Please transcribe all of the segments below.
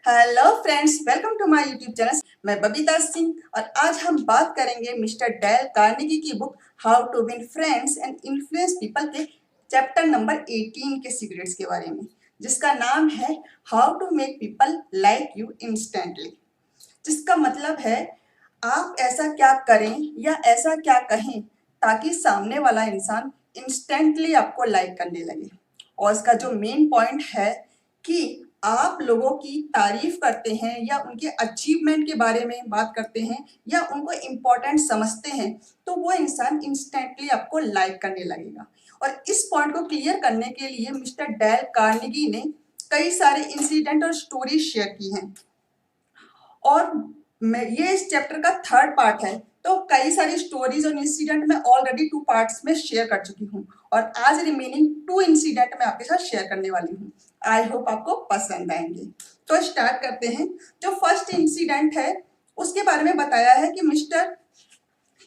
Hello friends, welcome to my YouTube channel. मैं बबीता सिंह और आज हम बात करेंगे मिस्टर डेल कार्नेगी की book how to win friends and influence people के चैप्टर नंबर 18 के सीक्रेट्स के बारे में, जिसका नाम है how to make people like you instantly. जिसका मतलब है आप ऐसा क्या करें या ऐसा क्या कहें ताकि सामने वाला इंसान इंस्टेंटली आपको लाइक करने लगे। और इसका जो मेन पॉइंट है कि आप लोगों की तारीफ करते हैं या उनके अचीवमेंट के बारे में बात करते हैं या उनको इम्पोर्टेंट समझते हैं तो वो इंसान इंस्टेंटली आपको लाइक करने लगेगा। और इस पॉइंट को क्लियर करने के लिए मिस्टर डेल कार्नेगी ने कई सारे इंसिडेंट और स्टोरीज शेयर की हैं। और ये इस चैप्टर का थर्ड पार्ट है, तो कई सारी स्टोरीज और इंसिडेंट मैं ऑलरेडी 2 पार्ट्स में शेयर कर चुकी हूँ और आज रिमेनिंग 2 इंसिडेंट मैं आपके साथ शेयर करने वाली हूँ। आई होप आपको पसंद आएंगे। तो स्टार्ट करते हैं। जो फर्स्ट इंसिडेंट है उसके बारे में बताया है कि मिस्टर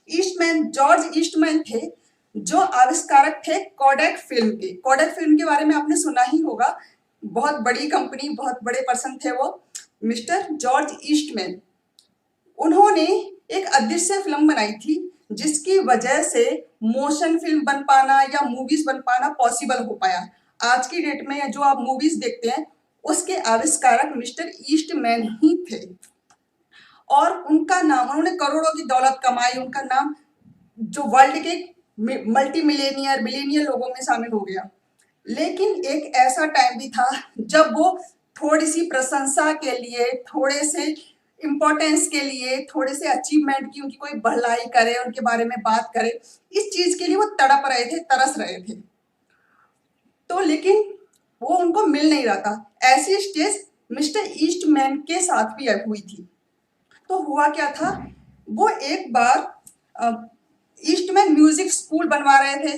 ईस्टमैन, जॉर्ज ईस्टमैन थे जो आविष्कारक थे कोडैक फिल्म के। कोडैक फिल्म के बारे में आपने सुना ही होगा, बहुत बड़ी कंपनी, बहुत बड़े पर्सन थे वो मिस्टर जॉर्ज ईस्टमैन। उन्होंने एक अदृश्य फिल्म बनाई थी जिसकी वजह से मोशन फिल्म बन पाना या मूवीज बन पाना पॉसिबल हो पाया। आज की डेट में जो आप मूवीज देखते हैं उसके आविष्कारक मिस्टर ईस्टमैन ही थे और उनका नाम, उन्होंने करोड़ों की दौलत कमाई, उनका नाम जो वर्ल्ड के मल्टी मिलेनियर बिलियनियर लोगों में शामिल हो गया। लेकिन एक ऐसा टाइम भी था जब वो थोड़ी सी प्रशंसा के लिए, थोड़े से इम्पोर्टेंस के लिए, थोड़े से अचीवमेंट की, उनकी कोई भलाई करे, उनके बारे में बात करे, इस चीज के लिए वो तड़प रहे थे, तरस रहे थे। तो लेकिन वो उनको मिल नहीं रहा था। ऐसी स्टेज मिस्टर ईस्टमैन के साथ भी हुई थी। तो हुआ क्या था, वो एक बार ईस्टमैन म्यूजिक स्कूल बनवा रहे थे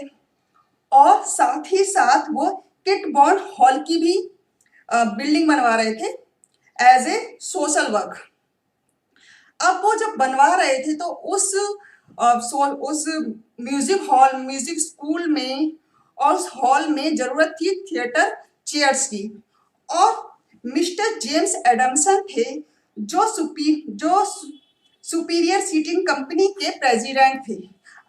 और साथ ही साथ वो किट बॉन्ड हॉल की भी बिल्डिंग बनवा रहे थे एज ए सोशल वर्क। अब वो जब बनवा रहे थे तो उस म्यूजिक हॉल, म्यूजिक स्कूल में और उस हॉल में जरूरत थी थिएटर चेयर्स की। और मिस्टर जेम्स एडमसन थे जो सुपीरियर सीटिंग कंपनी के प्रेसिडेंट थे।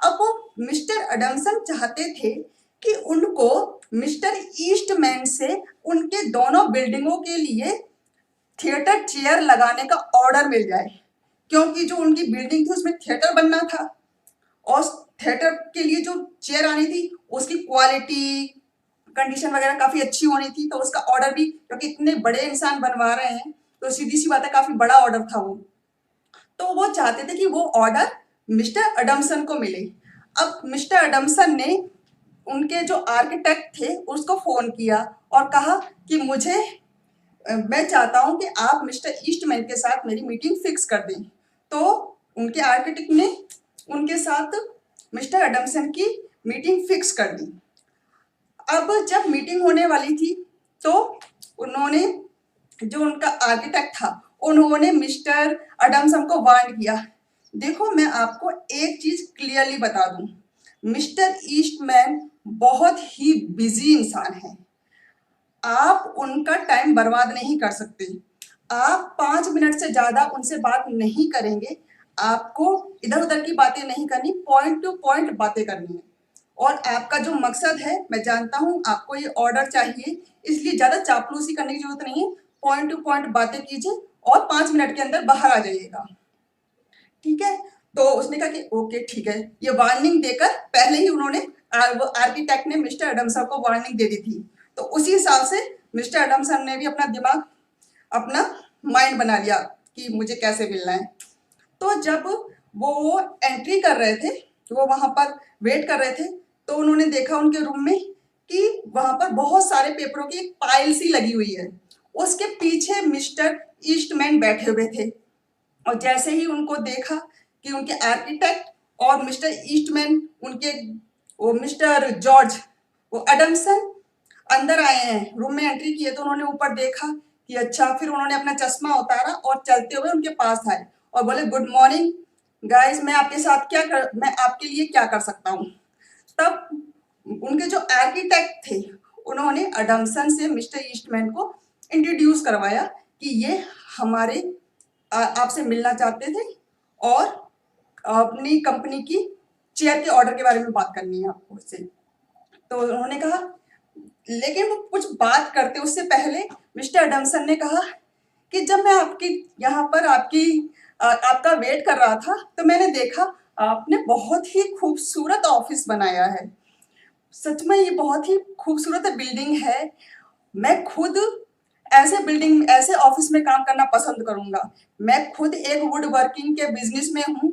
अब वो मिस्टर एडमसन चाहते थे कि उनको मिस्टर ईस्टमैन से उनके दोनों बिल्डिंगों के लिए थिएटर चेयर लगाने का ऑर्डर मिल जाए, क्योंकि जो उनकी बिल्डिंग थी उसमें थिएटर बनना था और थिएटर के लिए जो चेयर आनी थी उसकी क्वालिटी, कंडीशन वगैरह काफी अच्छी होनी थी। तो उसका ऑर्डर भी, क्योंकि इतने बड़े इंसान बनवा रहे हैं तो सीधी सी बात है काफी बड़ा ऑर्डर था वो। तो वो चाहते थे कि वो ऑर्डर मिस्टर एडमसन को मिले। अब मिस्टर एडमसन ने उनके जो आर्किटेक्ट थे उसको फोन किया और कहा कि मैं चाहता हूं कि आप मिस्टर ईस्टमैन के साथ मेरी मीटिंग फिक्स कर दें। तो उनके आर्किटेक्ट ने उनके साथ मिस्टर एडमसन की मीटिंग फिक्स कर दी। अब जब मीटिंग होने वाली थी तो उन्होंने, जो उनका आर्किटेक्ट था, उन्होंने मिस्टर एडमसन को वार्न किया। देखो, मैं आपको एक चीज क्लियरली बता दूं, मिस्टर ईस्टमैन बहुत ही बिजी इंसान है। आप उनका टाइम बर्बाद नहीं कर सकते। आप 5 मिनट से ज्यादा उनसे बात नहीं करेंगे। आपको इधर उधर की बातें नहीं करनी, पॉइंट टू पॉइंट बातें करनी है। और आपका जो मकसद है, मैं जानता हूं आपको ये ऑर्डर चाहिए, इसलिए ज्यादा चापलूसी करने की जरूरत नहीं है। पॉइंट टू पॉइंट बातें कीजिए और 5 मिनट के अंदर बाहर आ जाइएगा, ठीक है। तो उसने कहा कि ओके ठीक है। ये वार्निंग देकर पहले ही उन्होंने, वो आर्किटेक्ट ने मिस्टर एडमसन को वार्निंग दे दी थी। तो उसी हिसाब से मिस्टर एडमसन ने भी अपना दिमाग, अपना माइंड बना लिया कि मुझे कैसे मिलना है। तो जब वो एंट्री कर रहे थे, वो वहां पर वेट कर रहे थे, तो उन्होंने देखा उनके रूम में कि वहां पर बहुत सारे पेपरों की एक पाइल सी लगी हुई है। उसके पीछे मिस्टर ईस्टमैन बैठे हुए थे और जैसे ही उनको देखा कि उनके आर्किटेक्ट और मिस्टर ईस्टमैन, उनके वो मिस्टर जॉर्ज, वो एडमसन अंदर आए हैं, रूम में एंट्री किए, तो उन्होंने ऊपर देखा कि अच्छा। फिर उन्होंने अपना चश्मा उतारा और चलते हुए उनके पास आए और बोले, गुड मॉर्निंग गाइस, मैं आपके लिए क्या कर सकता हूँ। तब उनके जो आर्किटेक्ट थे उन्होंने एडमसन से मिस्टर ईस्टमैन को इंट्रोड्यूस करवाया कि ये हमारे आपसे मिलना चाहते थे और अपनी कंपनी की चेयर के ऑर्डर के बारे में बात करनी है आपको उससे। तो उन्होंने कहा, लेकिन वो कुछ बात करते उससे पहले मिस्टर एडमसन ने कहा कि जब मैं आपकी यहाँ पर आपका वेट कर रहा था तो मैंने देखा आपने बहुत ही खूबसूरत ऑफिस बनाया है। सच में ये बहुत ही खूबसूरत बिल्डिंग है। मैं खुद ऐसे ऑफिस में काम करना पसंद करूंगा। मैं खुद एक वुड वर्किंग के बिजनेस में हूँ,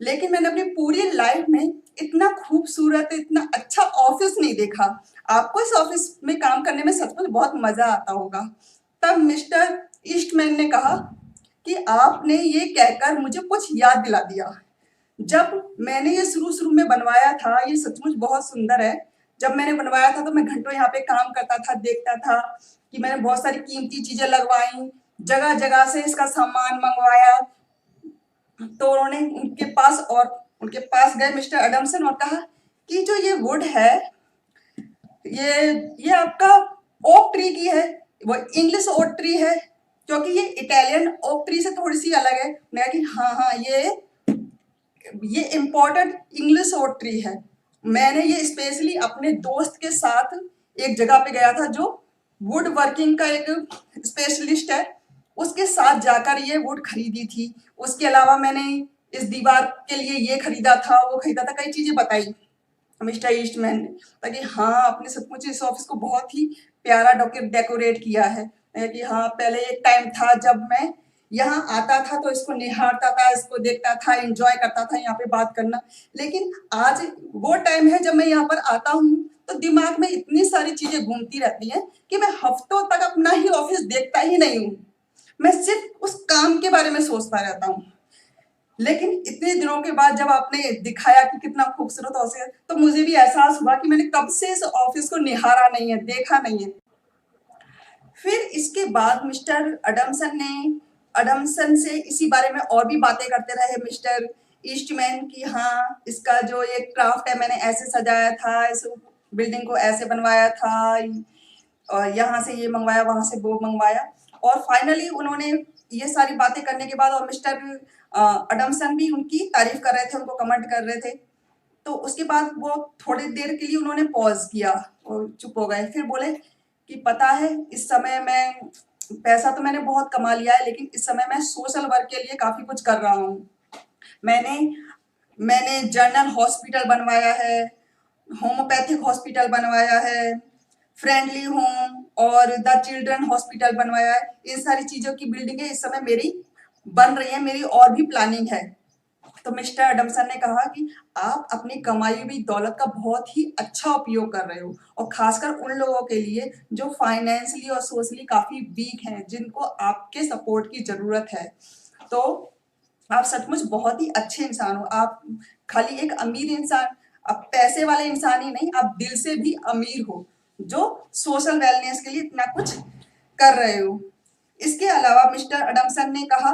लेकिन मैंने अपनी पूरी लाइफ में इतना खूबसूरत, इतना अच्छा ऑफिस नहीं देखा। आपको इस ऑफिस में काम करने में सचमुच बहुत मजा आता होगा। तब मिस्टर ईस्टमैन ने कहा कि आपने ये कहकर मुझे कुछ याद दिला दिया। जब मैंने ये शुरू शुरू में बनवाया था, ये सचमुच बहुत सुंदर है। जब मैंने बनवाया था तो मैं घंटों यहाँ पे काम करता था, देखता था कि मैंने बहुत सारी कीमती चीजें लगवाई, जगह जगह से इसका सामान मंगवाया। तो उनके पास गए मिस्टर एडमसन और कहा कि जो ये वुड है, ये आपका ओक ट्री की है, वो इंग्लिश ओक ट्री है, क्योंकि ये इटालियन ओक ट्री से थोड़ी सी अलग है। मैं कि हाँ, ये इम्पोर्टेंट इंग्लिश ओक ट्री है। मैंने ये स्पेशली अपने दोस्त के साथ एक जगह पे गया था जो वुड वर्किंग का एक स्पेशलिस्ट है, उसके साथ जाकर ये वुड खरीदी थी। उसके अलावा मैंने इस दीवार के लिए ये खरीदा था, वो खरीदा था, कई चीजें बताई मिस्टर ईस्टमैन ने, ताकि हाँ, आपने सचमुच इस ऑफिस को बहुत ही प्यारा डेकोरेट किया है। कि हाँ, पहले एक टाइम था जब मैं यहाँ आता था तो इसको निहारता था, इसको देखता था, एंजॉय करता था यहाँ पे बात करना। लेकिन आज वो टाइम है जब मैं यहाँ पर आता हूँ तो दिमाग में इतनी सारी चीजें घूमती रहती हैं कि मैं हफ्तों तक अपना ही ऑफिस देखता ही नहीं हूँ। मैं सिर्फ उस काम के बारे में सोचता रहता हूँ। लेकिन इतने दिनों के बाद जब आपने दिखाया कि कितना खूबसूरत ऑफिस है, तो मुझे भी एहसास हुआ कि मैंने कब से इस ऑफिस को निहारा नहीं है, देखा नहीं है। फिर इसके बाद मिस्टर अडमसन से इसी बारे में और भी बातें करते रहे मिस्टर ईस्टमैन की हाँ, इसका जो ये क्राफ्ट है मैंने ऐसे सजाया था, इस बिल्डिंग को ऐसे बनवाया था, और यहाँ से ये मंगवाया, वहां से वो मंगवाया। और फाइनली उन्होंने ये सारी बातें करने के बाद, और मिस्टर अडमसन भी उनकी तारीफ कर रहे थे, उनको कमेंट कर रहे थे। तो उसके बाद वो थोड़ी देर के लिए उन्होंने पॉज किया और चुप हो गए। फिर बोले कि पता है, इस समय मैं पैसा तो मैंने बहुत कमा लिया है, लेकिन इस समय मैं सोशल वर्क के लिए काफी कुछ कर रहा हूँ। मैंने मैंने जनरल हॉस्पिटल बनवाया है, होम्योपैथिक हॉस्पिटल बनवाया है, फ्रेंडली होम और द चिल्ड्रन हॉस्पिटल बनवाया है। इन सारी चीजों की बिल्डिंगें इस समय मेरी बन रही है, मेरी और भी प्लानिंग है। तो मिस्टर एडमसन ने कहा कि आप अपनी कमाई हुई दौलत का बहुत ही अच्छा उपयोग कर रहे हो, और खासकर उन लोगों के लिए जो फाइनेंशियली और सोशली काफी वीक हैं, जिनको आपके सपोर्ट की जरूरत है। तो आप सचमुच बहुत ही अच्छे इंसान हो। आप खाली एक अमीर इंसान, आप पैसे वाले इंसान ही नहीं, आप दिल से भी अमीर हो, जो सोशल वेलनेस के लिए इतना कुछ कर रहे हो। इसके अलावा मिस्टर एडमसन ने कहा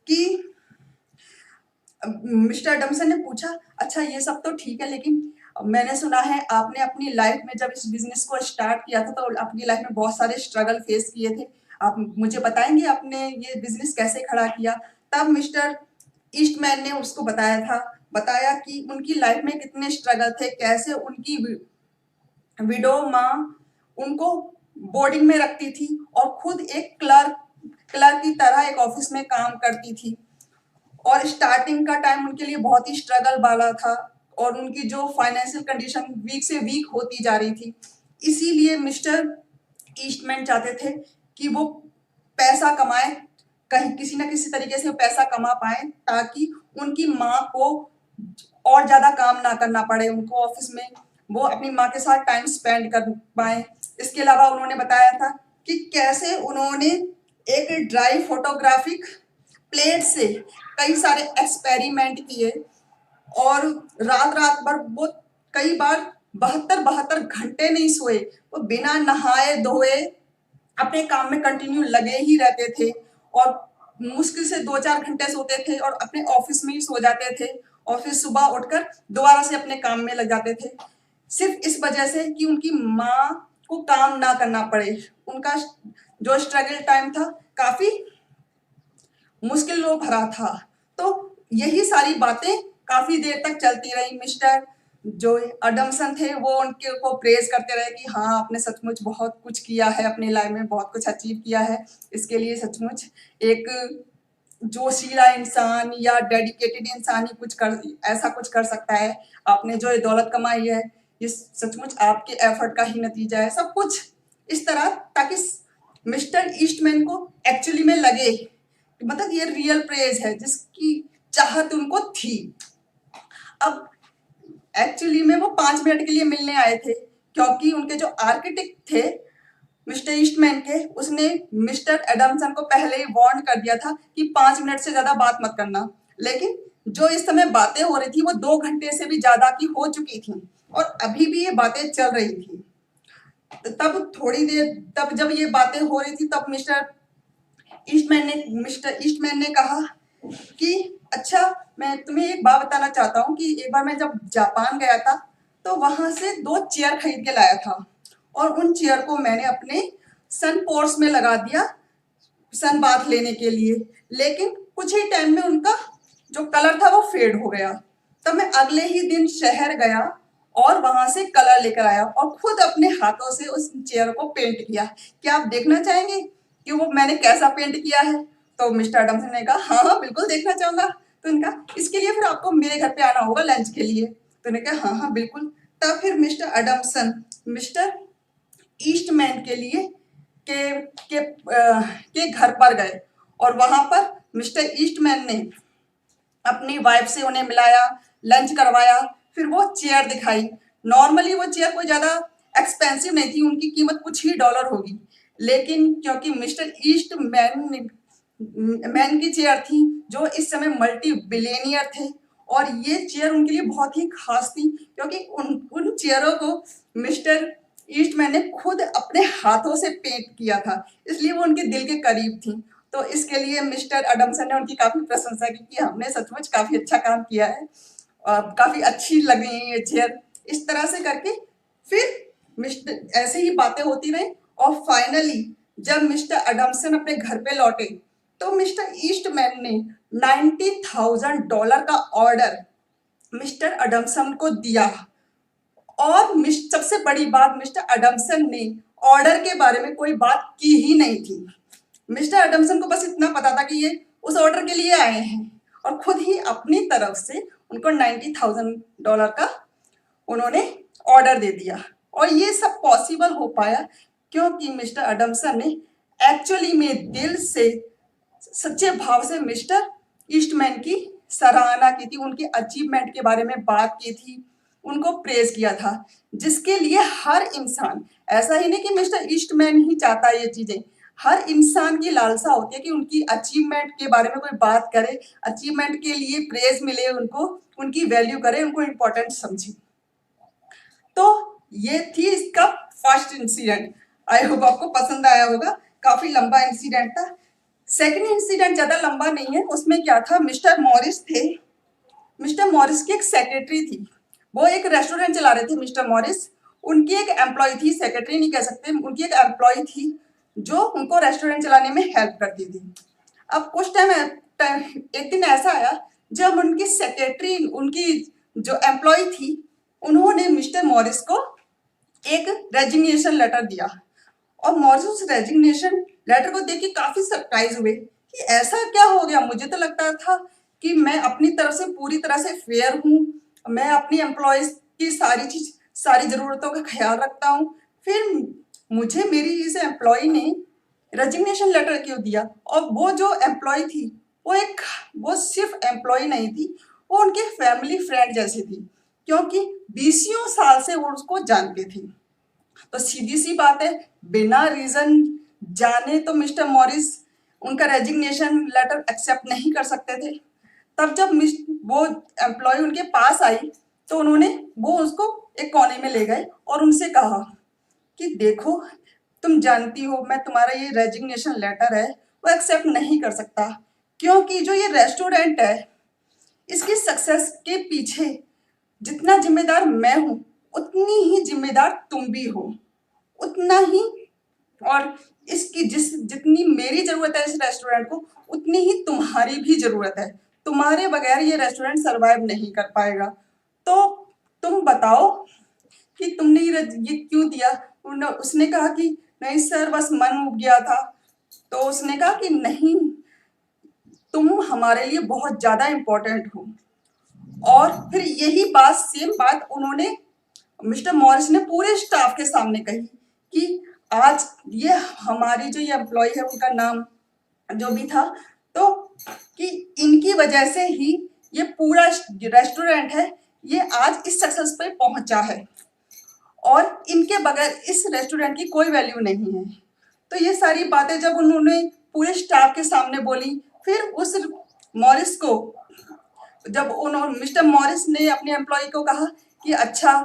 कि मिस्टर एडमसन ने पूछा, अच्छा ये सब तो ठीक है, लेकिन मैंने सुना है आपने अपनी लाइफ में जब इस बिजनेस को स्टार्ट किया था तो अपनी लाइफ में बहुत सारे स्ट्रगल फेस किए थे। आप मुझे बताएंगे आपने ये बिजनेस कैसे खड़ा किया? तब मिस्टर ईस्टमैन ने उसको बताया कि उनकी लाइफ में कितने स्ट्रगल थे, कैसे उनकी विडो माँ उनको बोर्डिंग में रखती थी और खुद एक क्लर्क की तरह एक ऑफिस में काम करती थी, और स्टार्टिंग का टाइम उनके लिए बहुत ही स्ट्रगल वाला था, और उनकी जो फाइनेंशियल कंडीशन वीक से वीक होती जा रही थी। इसीलिए मिस्टर ईस्टमैन चाहते थे कि वो पैसा कमाए, कहीं किसी ना किसी तरीके से पैसा कमा पाए, ताकि उनकी माँ को और ज्यादा काम ना करना पड़े उनको ऑफिस में, वो अपनी माँ के साथ टाइम स्पेंड कर पाए। इसके अलावा उन्होंने बताया था कि कैसे उन्होंने एक ड्राई फोटोग्राफिक प्लेट से कई सारे एक्सपेरिमेंट किए, और रात रात भर वो कई बार 72 घंटे नहीं सोए, वो बिना नहाए धोए अपने काम में कंटिन्यू लगे ही रहते थे, और मुश्किल से 2-4 घंटे सोते थे और अपने ऑफिस में ही सो जाते थे, और फिर सुबह उठकर दोबारा से अपने काम में लग जाते थे, सिर्फ इस वजह से कि उनकी माँ को काम ना करना पड़े। उनका जो स्ट्रगल टाइम था काफी मुश्किलों भरा था। तो यही सारी बातें काफी देर तक चलती रही। मिस्टर जो अडम्सन थे वो उनके को प्रेज करते रहे कि हाँ आपने सचमुच बहुत कुछ किया है, अपनी लाइफ में बहुत कुछ अचीव किया है, इसके लिए सचमुच एक जोशीला इंसान या डेडिकेटेड इंसान ही कुछ कर ऐसा कुछ कर सकता है। आपने जो ये दौलत कमाई है ये सचमुच आपके एफर्ट का ही नतीजा है, सब कुछ इस तरह, ताकि मिस्टर ईस्टमैन को एक्चुअली में लगे मतलब ये रियल प्रेज है जिसकी चाहत उनको थी। अब एक्चुअली में वो 5 मिनट के लिए मिलने आए थे क्योंकि उनके जो आर्किटेक्ट थे मिस्टर ईस्टमैन के, उसने मिस्टर एडम्सन को पहले ही वार्न कर दिया था कि 5 मिनट से ज्यादा बात मत करना। लेकिन जो इस समय बातें हो रही थी वो 2 घंटे से भी ज्यादा की हो चुकी थी और अभी भी ये बातें चल रही थी। तब जब ये बातें हो रही थी तब मिस्टर ईस्टमैन ने कहा कि अच्छा मैं तुम्हें एक बात बताना चाहता हूँ कि एक बार मैं जब जापान गया था तो वहां से 2 चेयर खरीद के लाया था और उन चेयर को मैंने अपने सन पोर्स में लगा दिया सन बाथ लेने के लिए, लेकिन कुछ ही टाइम में उनका जो कलर था वो फेड हो गया। तब मैं अगले ही दिन शहर गया और वहां से कलर लेकर आया और खुद अपने हाथों से उस चेयर को पेंट किया। क्या आप देखना चाहेंगे कि वो मैंने कैसा पेंट किया है? तो मिस्टर एडम्सन ने कहा हाँ हाँ बिल्कुल देखना चाहूंगा। तो इनका इसके लिए फिर आपको मेरे घर पे आना होगा लंच के लिए। तो उन्होंने कहा हाँ हाँ बिल्कुल। तब फिर मिस्टर एडम्सन मिस्टर ईस्टमैन के लिए के घर पर गए और वहां पर मिस्टर ईस्टमैन ने अपनी वाइफ से उन्हें मिलाया, लंच करवाया, फिर वो चेयर दिखाई। नॉर्मली वो चेयर कोई ज्यादा एक्सपेंसिव नहीं थी, उनकी कीमत कुछ ही डॉलर होगी, लेकिन क्योंकि मिस्टर ईस्ट मैन की चेयर थी जो इस समय मल्टी बिलियनियर थे और ये चेयर उनके लिए बहुत ही खास थी क्योंकि उन चेयरों को मिस्टर ईस्टमैन ने खुद अपने हाथों से पेंट किया था, इसलिए वो उनके दिल के करीब थी। तो इसके लिए मिस्टर एडम्सन ने उनकी काफी प्रशंसा की कि हमने सचमुच काफी अच्छा काम किया है, काफी अच्छी लग रही है ये चेयर। इस तरह से करके फिर मिस्टर ऐसे ही बातें होती रही और फाइनली जब मिस्टर एडम्सन अपने घर पे लौटे तो मिस्टर ईस्टमैन ने $90,000 का ऑर्डर मिस्टर एडम्सन को दिया और सबसे बड़ी बात मिस्टर एडम्सन ने ऑर्डर के बारे में कोई बात की ही नहीं थी। मिस्टर एडम्सन को बस इतना पता था कि ये उस ऑर्डर के लिए आए हैं और खुद ही अपनी तरफ से उनको $90,000 का उन्होंने ऑर्डर दे दिया और ये सब पॉसिबल हो पाया क्योंकि मिस्टर एडम्सन ने एक्चुअली में दिल से सच्चे भाव से मिस्टर ईस्टमैन की सराहना की थी, उनके अचीवमेंट के बारे में बात की थी, उनको प्रेज किया था, जिसके लिए हर इंसान, ऐसा ही नहीं कि मिस्टर ईस्टमैन ही चाहता है ये चीजें, हर इंसान की लालसा होती है कि उनकी अचीवमेंट के बारे में कोई बात करे, अचीवमेंट के लिए प्रेज मिले उनको, उनकी वैल्यू करे, उनको इम्पोर्टेंट समझे। तो ये थी इसका फर्स्ट इंसिडेंट। आई होप आपको पसंद आया होगा, काफी लंबा इंसिडेंट था। सेकंड इंसिडेंट ज्यादा लंबा नहीं है, उसमें क्या था, मिस्टर मॉरिस थे, मिस्टर मॉरिस की एक सेक्रेटरी थी, वो एक रेस्टोरेंट चला रहे थे मिस्टर मॉरिस, उनकी एक एम्प्लॉय थी, सेक्रेटरी नहीं कह सकते, उनकी एक एम्प्लॉय थी जो उनको रेस्टोरेंट चलाने में हेल्प करती थी। अब कुछ टाइम एक दिन ऐसा आया जब उनकी सेक्रेटरी, उनकी जो एम्प्लॉय थी, उन्होंने मिस्टर मॉरिस को एक रेजिग्नेशन लेटर दिया और मॉरिस उस रेजिग्नेशन लेटर को देख के काफी सरप्राइज हुए कि ऐसा क्या हो गया। मुझे तो लगता था कि मैं अपनी तरफ से पूरी तरह से फेयर हूँ, मैं अपनी एम्प्लॉयज की सारी जरूरतों का ख्याल रखता हूँ, फिर मुझे मेरी इस एम्प्लॉय ने रेजिग्नेशन लेटर क्यों दिया। और वो जो एम्प्लॉय थी वो सिर्फ एम्प्लॉय नहीं थी, वो उनके फैमिली फ्रेंड जैसी थी क्योंकि 20 साल से वो उसको जानते थे। तो सीधी सी बात है, बिना रीजन जाने तो मिस्टर मॉरिस उनका रेजिग्नेशन लेटर एक्सेप्ट नहीं कर सकते थे। तब जब वो एम्प्लॉय उनके पास आई तो वो उसको एक कोने में ले गए और उनसे कहा कि देखो तुम जानती हो मैं तुम्हारा ये रेजिग्नेशन लेटर है वो एक्सेप्ट नहीं कर सकता क्योंकि जो ये रेस्टोरेंट है इसकी सक्सेस के पीछे जितना जिम्मेदार मैं हूँ उतनी ही जिम्मेदार तुम भी हो, उतना ही। और इसकी जितनी मेरी ज़रूरत है इस रेस्टोरेंट को, उतनी ही तुम्हारी भी ज़रूरत है। तुम्हारे बगैर ये रेस्टोरेंट सर्वाइव नहीं कर पाएगा। तो तुम बताओ कि तुमने ये क्यों दिया? उसने कहा कि नहीं सर, बस मन उब गया था। तो उसने कहा कि नहीं, तुम हमारे लिए बहुत ज़्यादा इम्पोर्टेंट हो। और फिर यही बात, सेम बात उन्होंने, मिस्टर मॉरिस ने पूरे स्टाफ के सामने कही कि आज ये हमारी जो ये एम्प्लॉय है, उनका नाम जो भी था, तो कि इनकी वजह से ही ये पूरा रेस्टोरेंट है ये आज इस सक्सेस पे पहुंचा है, और इनके बगैर इस रेस्टोरेंट की कोई वैल्यू नहीं है। तो ये सारी बातें जब उन्होंने पूरे स्टाफ के सामने बोली, फिर उस मॉरिस को, जब उन्होंने मिस्टर मॉरिस ने अपने एम्प्लॉय को कहा कि अच्छा,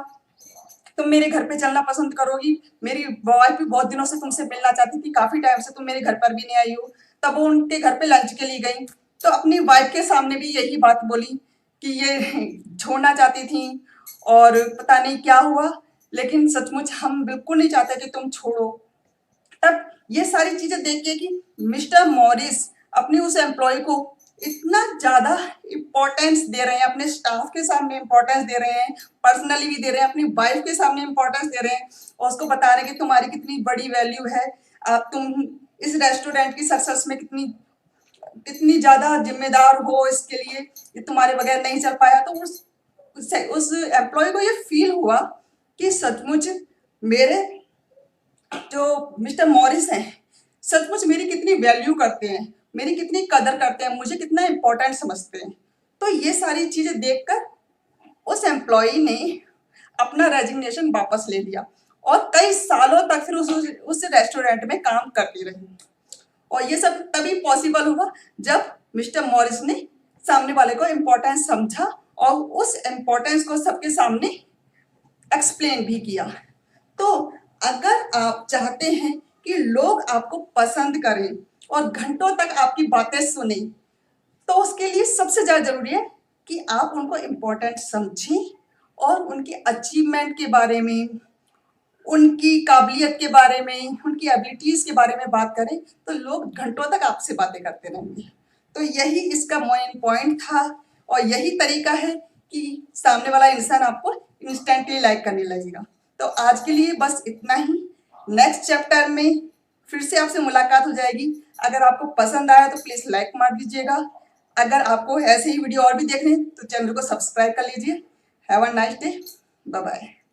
तुम मेरे घर पे चलना पसंद करोगी? मेरी वाइफ भी बहुत दिनों से तुमसे मिलना चाहती थी, काफी टाइम से तुम मेरे घर पर भी नहीं आई हो। तब वो उनके घर पे लंच के लिए गई, तो अपनी वाइफ के सामने भी यही बात बोली कि ये छोड़ना चाहती थी और पता नहीं क्या हुआ, लेकिन सचमुच हम बिल्कुल नहीं चाहते कि तुम छोड़ो। तब ये सारी चीजें देख के कि मिस्टर मॉरिस अपनी उस एम्प्लॉय को इतना ज्यादा इम्पोर्टेंस दे रहे हैं, अपने स्टाफ के सामने इम्पोर्टेंस दे रहे हैं, पर्सनली भी दे रहे हैं, अपनी वाइफ के सामने इम्पोर्टेंस दे रहे हैं, और उसको बता रहे हैं कि तुम्हारी कितनी बड़ी वैल्यू है, तुम इस रेस्टोरेंट की सक्सेस में कितनी कितनी ज्यादा जिम्मेदार हो इसके लिए, ये तुम्हारे बगैर नहीं चल पाया। तो उस एम्प्लॉय को ये फील हुआ कि सचमुच मेरे जो मिस्टर मॉरिस हैं, सचमुच मेरी कितनी वैल्यू करते हैं, मेरी कितनी कदर करते हैं, मुझे कितना इम्पोर्टेंट समझते हैं। तो ये सारी चीजें देखकर उस एम्प्लॉई ने अपना रेजिग्नेशन वापस ले लिया, और कई सालों तक फिर उस रेस्टोरेंट में काम करती रही। और ये सब तभी पॉसिबल हुआ जब मिस्टर मॉरिस ने सामने वाले को इम्पोर्टेंस समझा और उस इम्पोर्टेंस को सबके सामने एक्सप्लेन भी किया। तो अगर आप चाहते हैं कि लोग आपको पसंद करें और घंटों तक आपकी बातें सुने, तो उसके लिए सबसे ज़्यादा ज़रूरी है कि आप उनको इम्पोर्टेंट समझें और उनकी अचीवमेंट के बारे में, उनकी काबिलियत के बारे में, उनकी एबिलिटीज़ के बारे में बात करें, तो लोग घंटों तक आपसे बातें करते रहेंगे। तो यही इसका मेन पॉइंट था, और यही तरीका है कि सामने वाला इंसान आपको इंस्टेंटली लाइक करने लगेगा। तो आज के लिए बस इतना ही। नेक्स्ट चैप्टर में फिर से आपसे मुलाकात हो जाएगी। अगर आपको पसंद आया तो प्लीज़ लाइक मार दीजिएगा। अगर आपको ऐसे ही वीडियो और भी देखने तो चैनल को सब्सक्राइब कर लीजिए। Have a nice day. Bye bye.